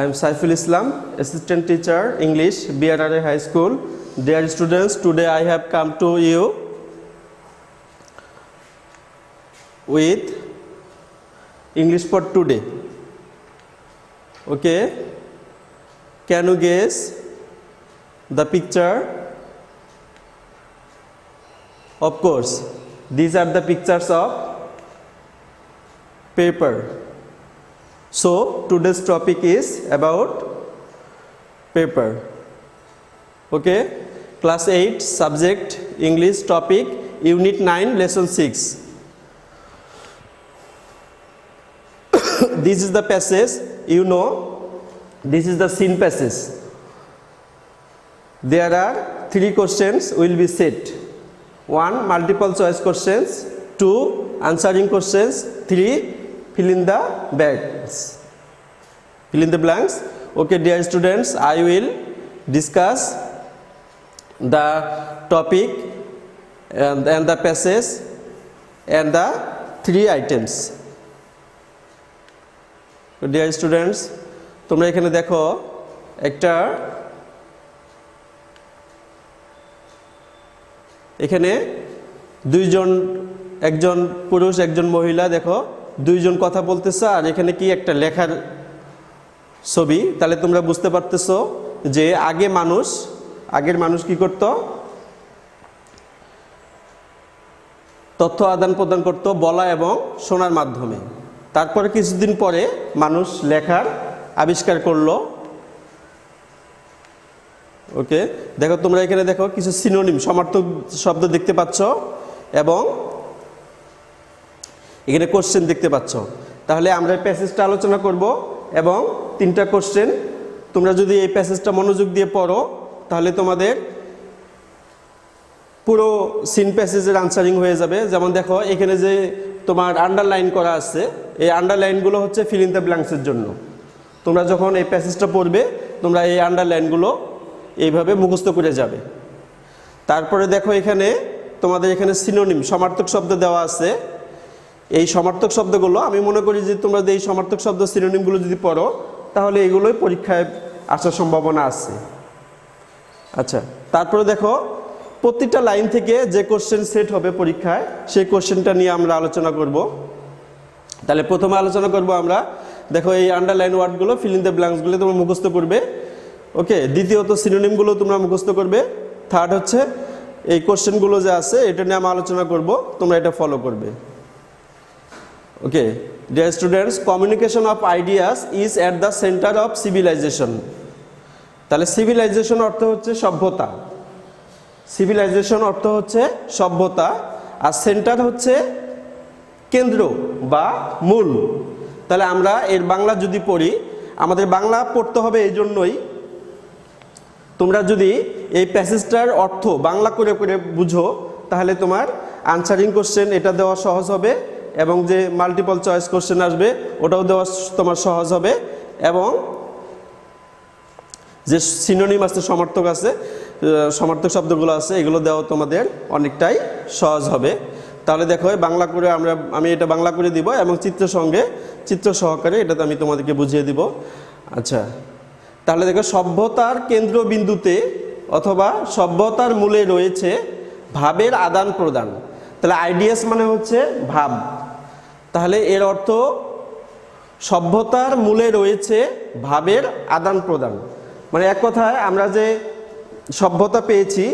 am Saiful Islam, Assistant Teacher, English, BRRA High School. Dear students, today I have come to you with English for today. Okay, can you guess the picture? Of course, these are the pictures of paper. So today's topic is about paper. Okay, class 8 subject English, topic unit 9 lesson 6. This is the passage, you know, this is the scene passage. There are 3 questions will be set. 1 multiple choice questions, 2 answering questions, 3 fill in the blanks. Fill in the blanks. Okay, dear students, I will discuss the topic and the passage and the 3 items. Dear students, তোমরা এখানে দেখো একটা এখানে একজন পুরুষ একজন মহিলা দেখো দুইজন কথা বলতেছে আর এখানে কি একটা লেখার ছবি। তাহলে তোমরা বুঝতে পারতেছো যে আগের মানুষ কি করত, তথ্য আদান প্রদান করত বলা এবং শোনার মাধ্যমে। তারপরে কিছুদিন পরে মানুষ লেখার আবিষ্কার করলো। ওকে, দেখো তোমরা এখানে দেখো কিছু সিনোনিম সমার্থক শব্দ দেখতে পাচ্ছ এবং এখানে কোশ্চেন দেখতে পাচ্ছ। তাহলে আমরা এই প্যাসেজটা আলোচনা করব এবং 3টা কোশ্চেন। তোমরা যদি এই প্যাসেজটা মনোযোগ দিয়ে পড়ো তাহলে তোমাদের পুরো সিন প্যাসেজের আনসারিং হয়ে যাবে। যেমন দেখো এখানে যে তোমার আন্ডারলাইন করা আছে, এই আন্ডারলাইনগুলো হচ্ছে ফিল ইন দ্য ব্ল্যাঙ্কসের জন্য। তোমরা যখন এই প্যাসেজটা পড়বে তোমরা এই আন্ডারলাইনগুলো এইভাবে মুখস্থ করে যাবে। তারপরে দেখো এখানে তোমাদের এখানে সিনোনিম সমার্থক শব্দ দেওয়া আছে। এই সমার্থক শব্দগুলো আমি মনে করি যে তোমরা এই সমার্থক শব্দ সিনোনিমগুলো যদি পড়ো তাহলে এগুলোই পরীক্ষায় আসার সম্ভাবনা আছে। আচ্ছা, তারপরে দেখো প্রতিটা লাইন থেকে যে কোশ্চেন সেট হবে পরীক্ষায় সেই কোশ্চেনটা নিয়ে আমরা আলোচনা করব। তাহলে প্রথমে আলোচনা করব আমরা, দেখো এই আন্ডারলাইন ওয়ার্ডগুলো ফিল ইন দ্য ব্ল্যাঙ্কসগুলো তোমরা মুখস্থ করবে। ওকে, দ্বিতীয়ত সিনোনিমগুলো তোমরা মুখস্থ করবে। থার্ড হচ্ছে এই কোশ্চেনগুলো যে আছে এটা নিয়ে আমরা আলোচনা করব, তোমরা এটা ফলো করবে। Okay, dear students, communication of ideas is at the centre of civilisation. তাহলে সিভিলাইজেশন অর্থ হচ্ছে সভ্যতা, সিভিলাইজেশন অর্থ হচ্ছে সভ্যতা, আর সেন্টার হচ্ছে কেন্দ্র বা মূল। তাহলে আমরা এর বাংলা যদি পড়ি, আমাদের বাংলা পড়তে হবে এই জন্যই, তোমরা যদি এই প্যাসেজটার অর্থ বাংলা করে করে বুঝো তাহলে তোমার আনসারিং কোশ্চেন এটা দেওয়া সহজ হবে এবং যে মাল্টিপল চয়েস কোশ্চেন আসবে ওটাও দেওয়া তোমার সহজ হবে এবং যে সিনোনিম আছে সমার্থক আছে সমার্থক শব্দগুলো আছে এগুলো দেওয়া তোমাদের অনেকটাই সহজ হবে। তাহলে দেখো বাংলা করে আমি এটা বাংলা করে দিব এবং চিত্র সহকারে এটা আমি তোমাদেরকে বুঝিয়ে দিব। আচ্ছা, তাহলে দেখো সভ্যতার কেন্দ্রবিন্দুতে অথবা সভ্যতার মূলে রয়েছে ভাবের আদান প্রদান। তাহলে আইডিয়াস মানে হচ্ছে ভাব। তাহলে এর অর্থ সভ্যতার মূলে রয়েছে ভাবের আদান প্রদান। মানে এক কথায় আমরা যে সভ্যতা পেয়েছি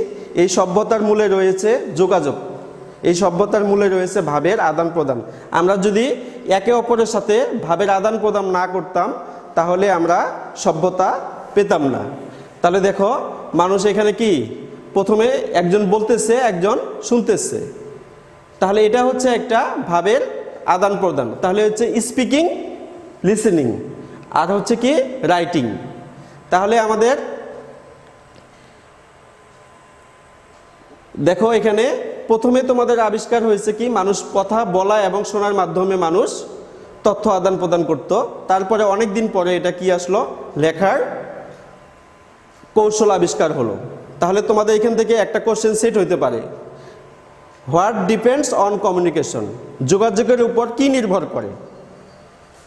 এই সভ্যতার মূলে রয়েছে যোগাযোগ, এই সভ্যতার মূলে রয়েছে ভাবের আদান প্রদান। আমরা যদি একে অপরের সাথে ভাবের আদান প্রদান না করতাম তাহলে আমরা সভ্যতা পেতাম না। তাহলে দেখো মানুষ এখানে কি প্রথমে একজন বলতেছে একজন শুনতেছে, তাহলে এটা হচ্ছে একটা ভাবের আদান প্রদান। তাহলে হচ্ছে স্পিকিং, লিসেনিং, আর হচ্ছে কি রাইটিং। তাহলে আমাদের দেখো এখানে প্রথমে তোমাদের আবিষ্কার হয়েছে কি মানুষ কথা বলা এবং শোনার মাধ্যমে মানুষ তথ্য আদান প্রদান করত। তারপরে অনেক দিন পরে এটা কি আসলো, লেখার কৌশল আবিষ্কার হলো। তাহলে তোমাদের এখান থেকে একটা কোশ্চেন সেট হইতে পারে, হোয়াট ডিপেন্ডস অন কমিউনিকেশন, যোগাযোগের উপর কি নির্ভর করে।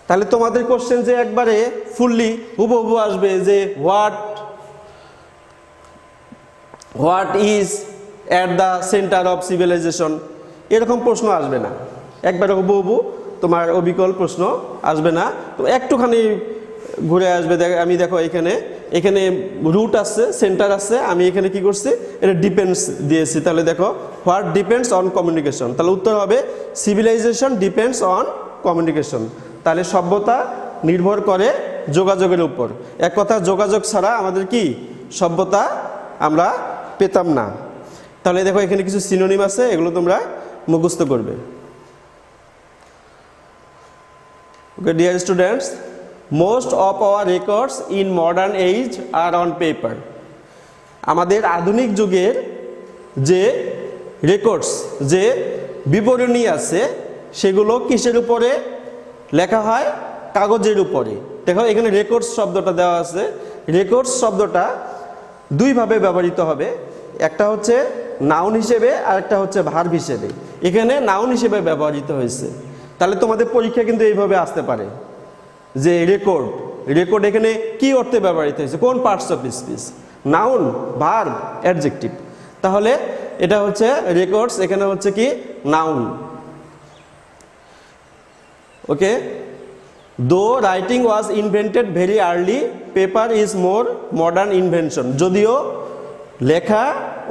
তাহলে তোমাদের কোশ্চেন যে একবারে ফুললি হুবহু আসবে যে what is at the centre of civilisation, এরকম প্রশ্ন আসবে না। একবারে হুবহু তোমার অবিকল প্রশ্ন আসবে না। তো একটুখানি ঘুরে আসবে। আমি দেখো এখানে রুট আছে, সেন্টার আছে, আমি এখানে কি করছি, এটা ডিপেন্ডস দিয়েছি। তাহলে দেখো হোয়াট ডিপেন্ডস অন কমিউনিকেশন, তাহলে উত্তর হবে সিভিলাইজেশন ডিপেন্ডস অন কমিউনিকেশন। তাহলে সভ্যতা নির্ভর করে যোগাযোগের উপর। এক কথা, যোগাযোগ ছাড়া আমাদের কি সভ্যতা আমরা পেতাম না। তাহলে দেখো এখানে কিছু সিনোনিম আছে, এগুলো তোমরা মুখস্থ করবে। Okay dear students, most of our records in modern age are on paper. আমাদের আধুনিক যুগের যে রেকর্ডস, যে বিবরণী আছে, সেগুলো কিসের উপরে লেখা হয়? কাগজের উপরে। দেখো এখানে রেকর্ডস শব্দটা দেওয়া আছে। রেকর্ডস শব্দটা দুইভাবে ব্যবহৃত হবে, একটা হচ্ছে নাউন হিসেবে আর একটা হচ্ছে ভার্ব হিসেবে। এখানে নাউন হিসেবে ব্যবহৃত হয়েছে। তাহলে তোমাদের পরীক্ষা কিন্তু এইভাবে আসতে পারে যে রেকর্ড এখানে কি অর্থে ব্যবহৃত হয়েছে, কোন parts of speech, noun, verb, adjective. তাহলে এটা হচ্ছে রেকর্ডস, এখানে হচ্ছে কি নাউন। ওকে, দো writing was invented very early, paper is more modern invention. যদিও লেখা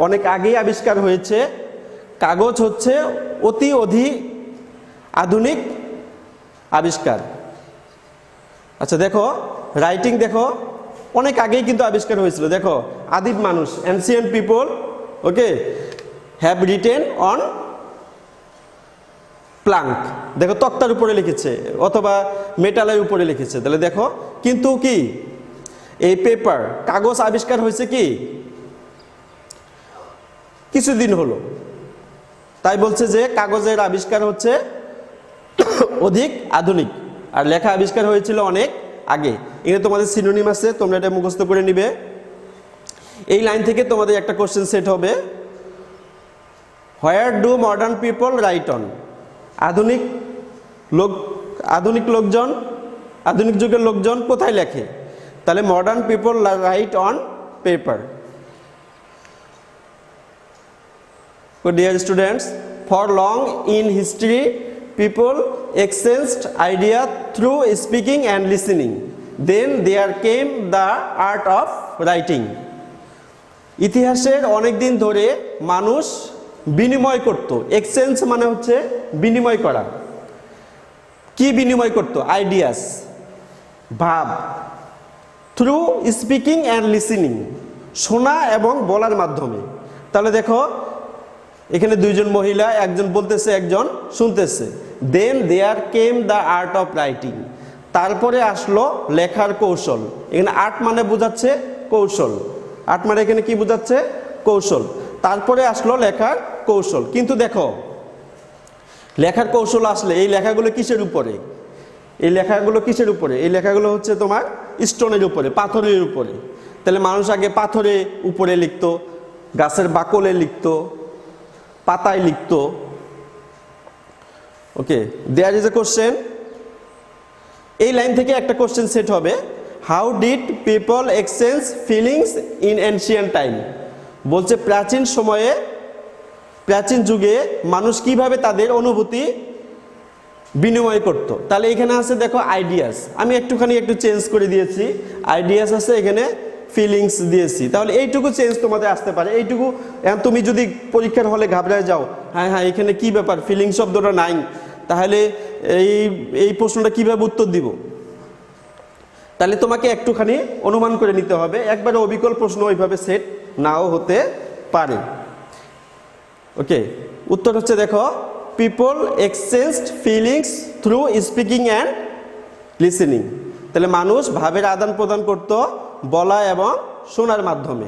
অনেক আগেই আবিষ্কার হয়েছে, কাগজ হচ্ছে অধিক আধুনিক আবিষ্কার। আচ্ছা দেখো রাইটিং, দেখো অনেক আগেই কিন্তু আবিষ্কার হয়েছিল। দেখো আদিম মানুষ, ancient people, okay, have written on Planck. দেখো তক্তার উপরে লিখেছে অথবা মেটালের উপরে লিখেছে। তাহলে দেখো কিন্তু কি এই পেপার, কাগজ আবিষ্কার হয়েছে কি কিছুদিন হলো। তাই বলছে যে কাগজের আবিষ্কার হচ্ছে অধিক আধুনিক, আর লেখা আবিষ্কার হয়েছিল অনেক আগে। এখানে তোমাদের সিনোনিম আছে, তোমরা এটা মুখস্থ করে নিবে। এই লাইন থেকে তোমাদের একটা কোশ্চেন সেট হবে, where do modern people right on. আধুনিক লোকজন, আধুনিক যুগের লোকজন কোথায় লেখে? তাহলে modern people right on paper. Dear students, for long in history people exchanged idea through speaking and listening, then there came the art of writing. ইতিহাসের অনেক দিন ধরে মানুষ বিনিময় করত। এক্সচেঞ্জ মানে হচ্ছে বিনিময় করা। কি বিনিময় করত? আইডিয়াস, ভাব, থ্রু স্পিকিং অ্যান্ড লিসেনিং, শোনা এবং বলার মাধ্যমে। তাহলে দেখো এখানে দুইজন মহিলা, একজন বলতেছে একজন শুনতেছে। Then there came the art of writing, তারপরে আসলো লেখার কৌশল। এখানে আর্ট মানে বোঝাচ্ছে কৌশল, আর্ট মানে এখানে কি বোঝাচ্ছে? কৌশল। তারপরে আসলো লেখার কৌশল। কিন্তু দেখো লেখার কৌশল আসলে এই লেখাগুলো কিসের উপরে? এই লেখাগুলো কিসের উপরে? এই লেখাগুলো হচ্ছে তোমার স্টোনের উপরে, পাথরের উপরে। তাহলে মানুষ আগে পাথরে উপরে লিখতো, গাছের বাকলে লিখতো, পাতায় লিখতো। ওকে, দেয়ার ইজ এ কোশ্চেন। এই লাইন থেকে একটা কোশ্চেন সেট হবে, how did people exchange feelings in ancient time. বলছে প্রাচীন সময়ে, প্রাচীন যুগে মানুষ কিভাবে তাদের অনুভূতি বিনিময় করত। তাহলে এখানে আছে দেখো আইডিয়াস, আমি একটু চেঞ্জ করে দিয়েছি। আইডিয়াস আছে, এখানে ফিলিংস দিয়েছি। তাহলে এইটুকু চেঞ্জ তোমাদের আসতে পারে। এইটুকু তুমি যদি পরীক্ষার হলে ঘাবড়ায় যাও, হ্যাঁ এখানে কি ব্যাপার, ফিলিং শব্দটা নাই, তাহলে এই প্রশ্নটা কিভাবে উত্তর দিব? তাহলে তোমাকে একটুখানি অনুমান করে নিতে হবে। একবারে অবিকল প্রশ্ন ওইভাবে সেট নাও হতে পারে। ওকে, উত্তর হচ্ছে দেখো, people exchanged feelings through speaking and listening. তাহলে মানুষ ভাবের আদান প্রদান করত বলা এবং শোনার মাধ্যমে।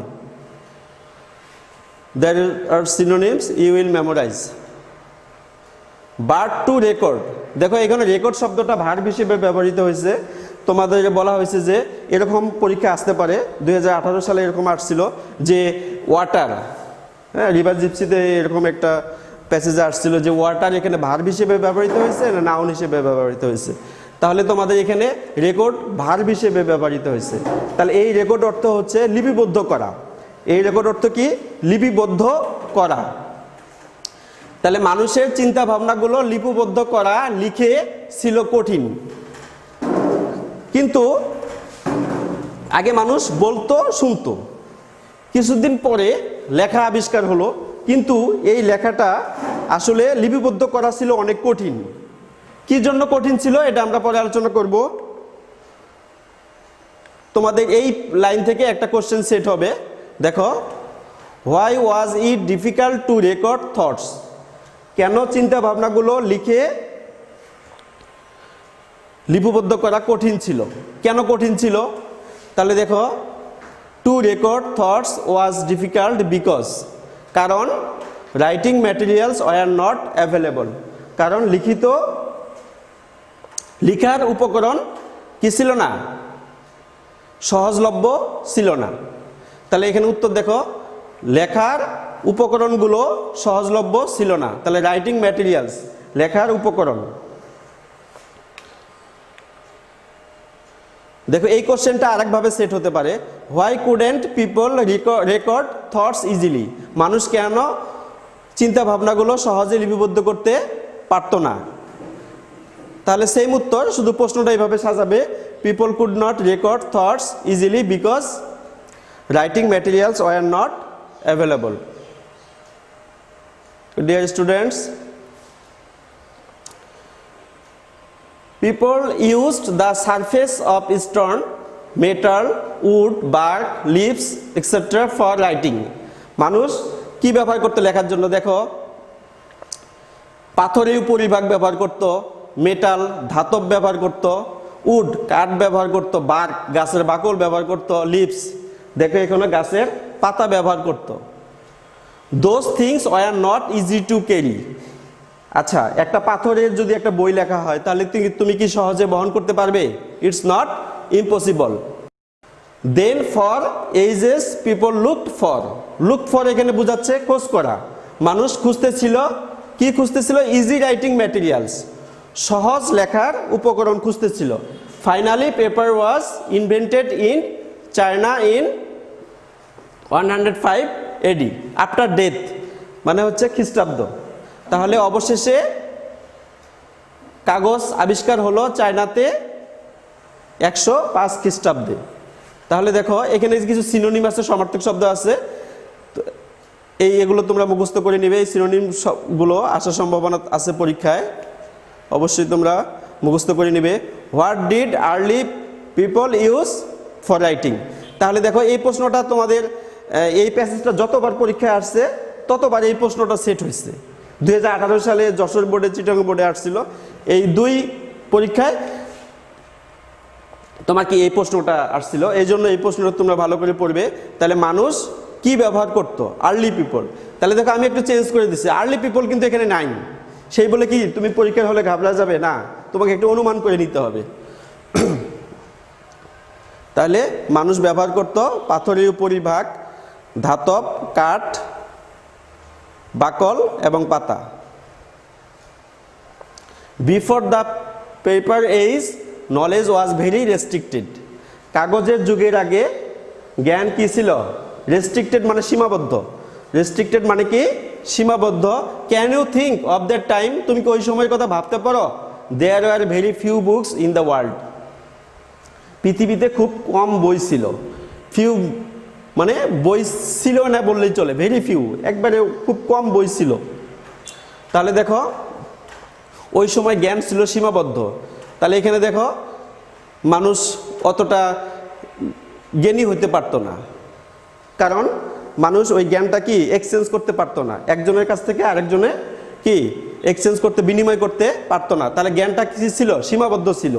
There are synonyms you will memorize. But to record, দেখো এখানে রেকর্ড শব্দটা ভার্ব হিসেবে ব্যবহৃত হয়েছে। তোমাদের বলা হয়েছে যে এরকম পরীক্ষা আসতে পারে, 2018 সালে এরকম আসছিল যে ওয়াটার, হ্যাঁ রিভার জিপসিতে এরকম একটা প্যাসেজে আসছিল যে ওয়াটার এখানে ভার্ব হিসেবে ব্যবহৃত হয়েছে না নাউন হিসেবে ব্যবহৃত হয়েছে। তাহলে তোমাদের এখানে রেকর্ড ভার্ব হিসেবে ব্যবহৃত হয়েছে। তাহলে এই রেকর্ড অর্থ হচ্ছে লিপিবদ্ধ করা। এই রেকর্ড অর্থ কি? লিপিবদ্ধ করা। তাহলে মানুষের চিন্তা ভাবনাগুলো লিপিবদ্ধ করা লিখে ছিল কঠিন, কিন্তু আগে মানুষ বলতো শুনতো, কিছুদিন পরে লেখা আবিষ্কার হলো, কিন্তু এই লেখাটা আসলে লিপিবদ্ধ করা ছিল অনেক কঠিন। কি জন্য কঠিন ছিল এটা আমরা পরে আলোচনা করব। তোমাদের এই লাইন থেকে একটা কোশ্চেন সেট হবে, দেখো, why was it difficult to record thoughts? কেন চিন্তা ভাবনাগুলো লিখে লিপিবদ্ধ করা কঠিন ছিল? কেন কঠিন ছিল? তাহলে দেখো, to record thoughts was difficult because, কারণ writing materials were not available, কারণ লিখার উপকরণ কি ছিল না? সহজলভ্য ছিল না। তাহলে এখানে উত্তর দেখো, লেখার উপকরণগুলো সহজলভ্য ছিল না। তাহলে রাইটিং ম্যাটেরিয়ালস, লেখার উপকরণ। দেখো এই কোশ্চেনটা আরেকভাবে সেট হতে পারে, why couldn't people record thoughts easily? মানুষ কেন চিন্তা ভাবনাগুলো সহজে লিপিবদ্ধ করতে পারতো না? তাহলে সেম উত্তর, শুধু প্রশ্নটা এইভাবে সাজাবে, people could not record thoughts easily because writing materials were not available. Dear students, people used the surface of stone, metal, wood, bark, leaves, etc. for writing. মানুষ কি ব্যবহার করতে লেখার জন্য? দেখো, পাথরের উপরিভাগ ব্যবহার করত, মেটাল ধাতব ব্যবহার করত, উড কাঠ ব্যবহার করত, বার্ক গাছের বাকল ব্যবহার করত, লিভস দেখো এখানে গাছের পাতা ব্যবহার করত। Those things were not easy to carry. আচ্ছা, একটা পাথরের যদি একটা বই লেখা হয় তাহলে তুমি কি সহজে বহন করতে পারবে? It's not impossible. Then for ages people looked for এখানে বোঝাচ্ছে খোঁজ করা। মানুষ খুঁজতেছিল, কি খুঁজতেছিল? ইজি রাইটিং ম্যাটেরিয়ালস, সহজ লেখার উপকরণ খুঁজতেছিল। Finally paper was invented in China in 105 AD, after death, মানে হচ্ছে খ্রিস্টাব্দ। তাহলে অবশেষে কাগজ আবিষ্কার হলো চায়নাতে 105 খ্রিস্টাব্দে। তাহলে দেখো এখানে কিছু সিনোনিম আছে, সমার্থক শব্দ আছে, এগুলো তোমরা মুখস্থ করে নিবে। এই সিনোনিম গুলো আসার সম্ভাবনা আছে পরীক্ষায়, অবশ্যই তোমরা মুখস্থ করে নিবে। What did early people use for writing? তাহলে দেখো এই প্রশ্নটা তোমাদের এই প্যাসেজটা যতবার পরীক্ষায় আসছে ততবার এই প্রশ্নটা সেট হয়েছে। 2018 সালে যশোর বোর্ডে, চিটাগং বোর্ডে আসছিল। এই দুই পরীক্ষায় তোমার কি এই প্রশ্নটা আসছিল, এই জন্য এই প্রশ্নটা তোমরা ভালো করে পড়বে। তাহলে মানুষ কি ব্যবহার করতো? Early people. তাহলে দেখো আমি একটু চেঞ্জ করে দিচ্ছি, আর্লি পিপল কিন্তু এখানে নাই। সেই বলে কি তুমি পরীক্ষার হলে ঘাবড়া যাবে না, তোমাকে একটু অনুমান করে নিতে হবে। তাহলে মানুষ ব্যবহার করতো পাথরের উপরিভাগ, ধাতব, কাঠ, বাকল এবং পাতা। Before the paper age knowledge was very restricted. কাগজের যুগের আগে জ্ঞান কি ছিল? রেস্ট্রিক্টেড মানে সীমাবদ্ধ। রেস্ট্রিক্টেড মানে কি? সীমাবদ্ধ। Can you think of that time? তুমি কি ওই সময়ের কথা ভাবতে পারো? There were very few books in the world. পৃথিবীতে খুব কম বই ছিল। ফিউ মানে বই ছিল না বললেই চলে, ভেরি ফিউ, একবারে খুব কম বই ছিল। তাহলে দেখো ওই সময় জ্ঞান ছিল সীমাবদ্ধ। তাহলে এখানে দেখো মানুষ অতটা জ্ঞানী হতে পারতো না, কারণ মানুষ ওই জ্ঞানটা কি এক্সচেঞ্জ করতে পারতো না, একজনের কাছ থেকে আরেকজনে কি এক্সচেঞ্জ করতে, বিনিময় করতে পারতো না। তাহলে জ্ঞানটা কি ছিল? সীমাবদ্ধ ছিল,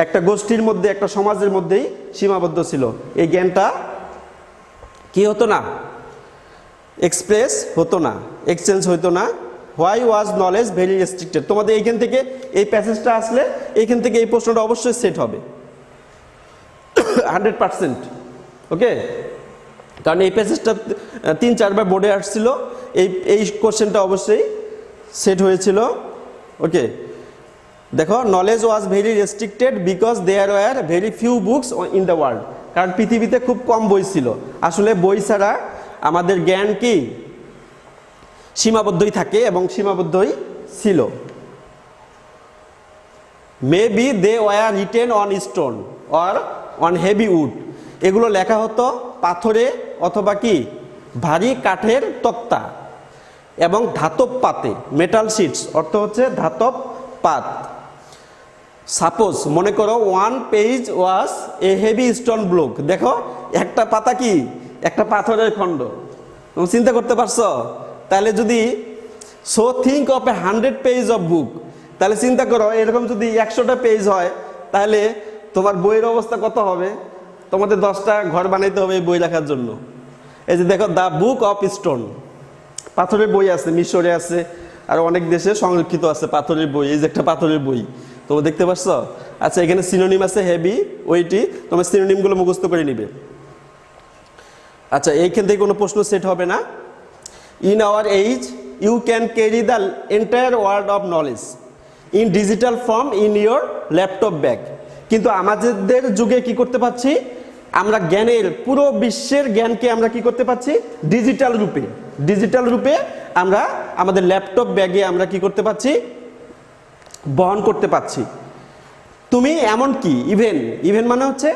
একটা গোষ্ঠীর মধ্যে, একটা সমাজের মধ্যেই সীমাবদ্ধ ছিল। এই জ্ঞানটা কি হতো না? এক্সপ্রেস হতো না, এক্সচেঞ্জ হতো না। Why was knowledge very restricted? তোমাদের এইখান থেকে এই প্যাসেজটা আসলে এইখান থেকে এই প্রশ্নটা অবশ্যই সেট হবে 100%। ওকে, কারণ এই প্যাসেজটা 3-4 বার বোর্ডে আসছিল, এই কোশ্চেনটা অবশ্যই সেট হয়েছিল। ওকে, দেখো knowledge was very restricted because there were very few books in the world, কারণ পৃথিবীতে খুব কম বই ছিল। আসলে বই ছাড়া আমাদের জ্ঞান কি সীমাবদ্ধই থাকে এবং সীমাবদ্ধই ছিল। Maybe they were written on stone or on heavy wood, এগুলো লেখা হতো পাথরে অথবা কি ভারী কাঠের তক্তা এবং ধাতব পাতে, মেটাল শিটস অর্থ হচ্ছে ধাতব পাত। সাপোজ মনে করো one page was a heavy stone block, দেখো একটা পাতা কি একটা পাথরের খণ্ড, তুমি চিন্তা করতে পারছো? তাহলে যদি so think of A 100 page of book, তাহলে চিন্তা করো এরকম যদি 100টা পেজ হয় তাহলে তোমার বইয়ের অবস্থা কত হবে? তোমাদের 10টা ঘর বানাইতে হবে এই বই রাখার জন্য। এই যে দেখো দ্য বুক অফ স্টোন, পাথরের বই আছে, মিশরে আছে, আর অনেক দেশে সংরক্ষিত আছে পাথরের বই। এই যে একটা পাথরের বই, তোমরা দেখতে পাচ্ছ? আচ্ছা, এখানে সিনোনিম আছে হেভি, ওয়েটি, তোমার সিনোনিমগুলো মুখস্থ করে নিবে। আচ্ছা, এইখান থেকে কোনো প্রশ্ন সেট হবে না। In our age you can carry the entire world of knowledge in digital form in your laptop bag. কিন্তু আমাদের যুগে কি করতে পারছি আমরা? জ্ঞানের পুরো বিশ্বের জ্ঞানকে আমরা কি করতে পারছি? ডিজিটাল রূপে, ডিজিটাল রূপে আমরা আমাদের ল্যাপটপ ব্যাগে আমরা কি করতে পারছি? বহন করতে পারছি। তুমি এমন কি ইভেন মানে হচ্ছে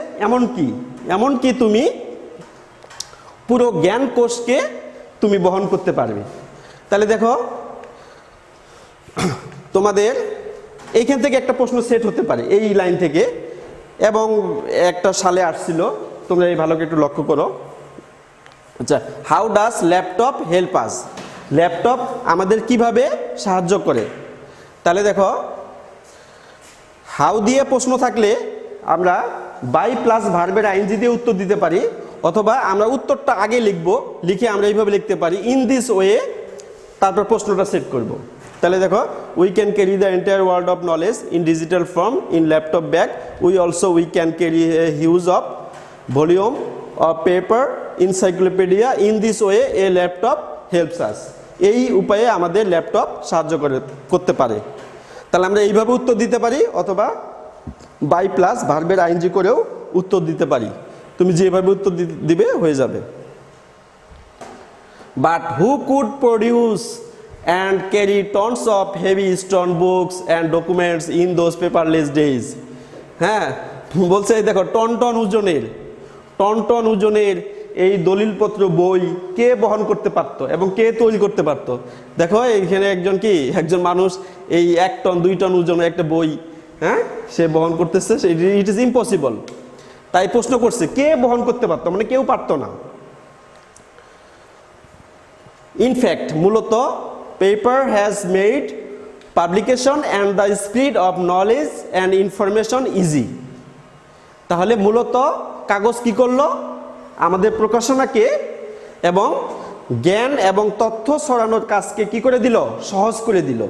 এমন কি তুমি পুরো জ্ঞান কোষকে তুমি বহন করতে পারবে। তাহলে দেখো তোমাদের এইখান থেকে একটা প্রশ্ন সেট হতে পারে এই লাইন থেকে, এবং একটা সালে আসছিল, তোমরা এই ভালো করে একটু লক্ষ্য করো। আচ্ছা, how does laptop help us? Laptop আমাদের কিভাবে সাহায্য করে? তাহলে দেখো হাউ দিয়ে প্রশ্ন থাকলে আমরা বাই প্লাস ভার্বের আইএনজি দিয়ে উত্তর দিতে পারি, অথবা আমরা উত্তরটা আগে লিখে আমরা এইভাবে লিখতে পারি ইন দিস ওয়ে, তারপর প্রশ্নটা সেট করব। তাহলে দেখো we can carry the entire world of knowledge in digital form in laptop bag, we can carry a huge of volume of paper encyclopaedia in this way a laptop helps us. এই উপায়ে আমাদের laptop সাহায্য করতে পারে। তাহলে আমরা এইভাবে উত্তর দিতে পারি, অথবা বাই প্লাস ভার্বের আইএনজি করেও উত্তর দিতে পারি। তুমি যেভাবে উত্তর দিবে হয়ে যাবে। But who could produce and carry tons of heavy stone books and documents in those paperless days? হ্যাঁ, বলছে দেখো টন টন ওজনের এই দলিলপত্র বই কে বহন করতে পারতো এবং কে তৈরি করতে পারতো? দেখো এইখানে একজন মানুষ এই 1 টন 2 টন ওজনের একটা বই, হ্যাঁ, সে বহন করতেছে, ইট ইজ ইম্পসিবল। তাই প্রশ্ন করছে কে বহন করতে পারতো, মানে কেউ পারতো না। ইনফ্যাক্ট মূলত paper has made publication and the spread of knowledge and information easy. তাহলে মূলত কাগজ কি করলো? আমাদের প্রকাশনাকে এবং জ্ঞান এবং তথ্য ছড়ানোর কাজকে কি করে দিল? সহজ করে দিল।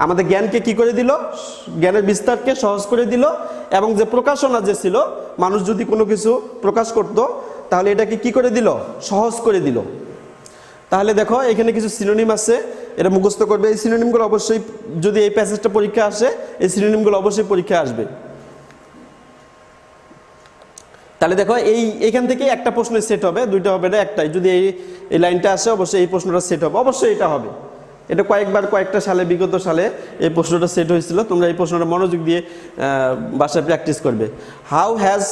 আমাদের জ্ঞানকে কি করে দিল? জ্ঞানের বিস্তারকে সহজ করে দিল। এবং যে প্রকাশনা যে ছিল, মানুষ যদি কোনো কিছু প্রকাশ করত তাহলে এটাকে কি করে দিল? সহজ করে দিল। তাহলে দেখো এখানে কিছু সিনোনিম আছে, এটা মুখস্থ করবে। এই সিনোনিমগুলো অবশ্যই, যদি এই প্যাসেজটা পরীক্ষা আসে, এই সিনোনিমগুলো অবশ্যই পরীক্ষা আসবে। তাহলে দেখো এইখান থেকে একটা প্রশ্ন সেট হবে, দুইটা হবে না, একটাই। যদি এই লাইনটা আসে অবশ্যই এই প্রশ্নটা সেট হবে, অবশ্যই এটা হবে। এটা কয়েকটা সালে, বিগত সালে এই প্রশ্নটা সেট হয়েছিল। তোমরা এই প্রশ্নটা মনোযোগ দিয়ে বাসায় প্র্যাকটিস করবে। How has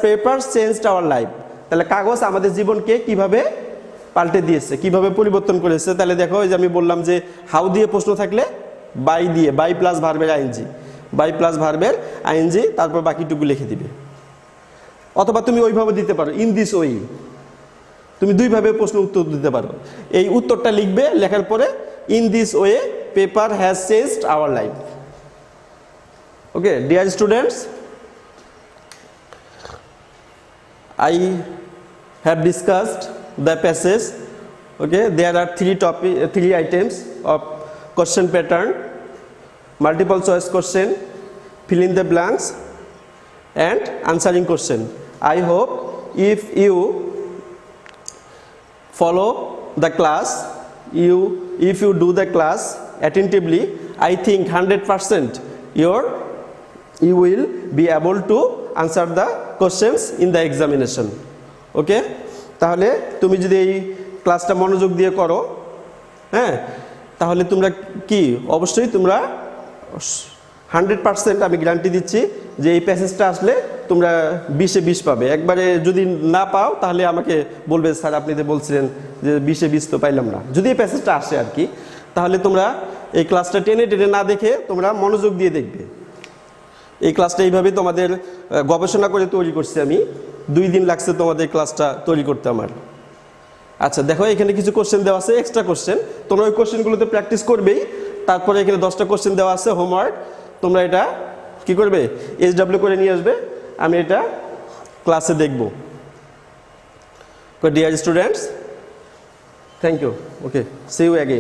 paper changed our life? তাহলে কাগজ আমাদের জীবনকে কিভাবে পাল্টে দিয়েছে, কিভাবে পরিবর্তন করেছে? তাহলে দেখো এই যে আমি বললাম যে হাউ দিয়ে প্রশ্ন থাকলে বাই প্লাস ভার্বের আইএনজি, তারপর বাকিটুকু লিখে দিবে। অথবা তুমি ওইভাবে দিতে পারো ইন দিস ওয়ে, তুমি দুইভাবে প্রশ্ন উত্তর দিতে পারো। এই উত্তরটা লিখবে, লেখার পরে in this way paper has changed our life. Okay dear students, I have discussed the passage. Okay, there are three items of question pattern: multiple choice question, fill in the blanks, and answering question. I hope if you follow the class, if you do the class attentively, I think 100% you will be able to answer the questions in the examination. ওকে, তাহলে তুমি যদি এই ক্লাসটা মনোযোগ দিয়ে করো, হ্যাঁ, তাহলে তোমরা কি অবশ্যই তোমরা 100% আমি গ্যারান্টি দিচ্ছি যে এই প্যাসেজটা আসলে তোমরা 20-এ 20 পাবে। একবারে যদি না পাও তাহলে আমাকে বলবে স্যার আপনি তো বলছিলেন যে 20-এ 20 তো পাইলাম না। যদি এই প্যাসেজটা আসে আর কি, তাহলে তোমরা এই ক্লাসটা টেনে টেনে না দেখে তোমরা মনোযোগ দিয়ে দেখবে। এই ক্লাসটা এইভাবেই তোমাদের গবেষণা করে তৈরি করছি আমি, 2 দিন লাগছে তোমাদের ক্লাসটা তৈরি করতে আমার। আচ্ছা দেখো, এখানে কিছু কোশ্চেন দেওয়া আছে, এক্সট্রা কোশ্চেন, তোমরা ওই কোশ্চেনগুলোতে প্র্যাকটিস করবেই। তারপরে এখানে 10টা কোশ্চেন দেওয়া আছে হোমওয়ার্ক, তোমরা এটা কি করবে, SW করে নিয়ে আসবে, আমি এটা ক্লাসে দেখব। Dear students, thank you, okay, see you again.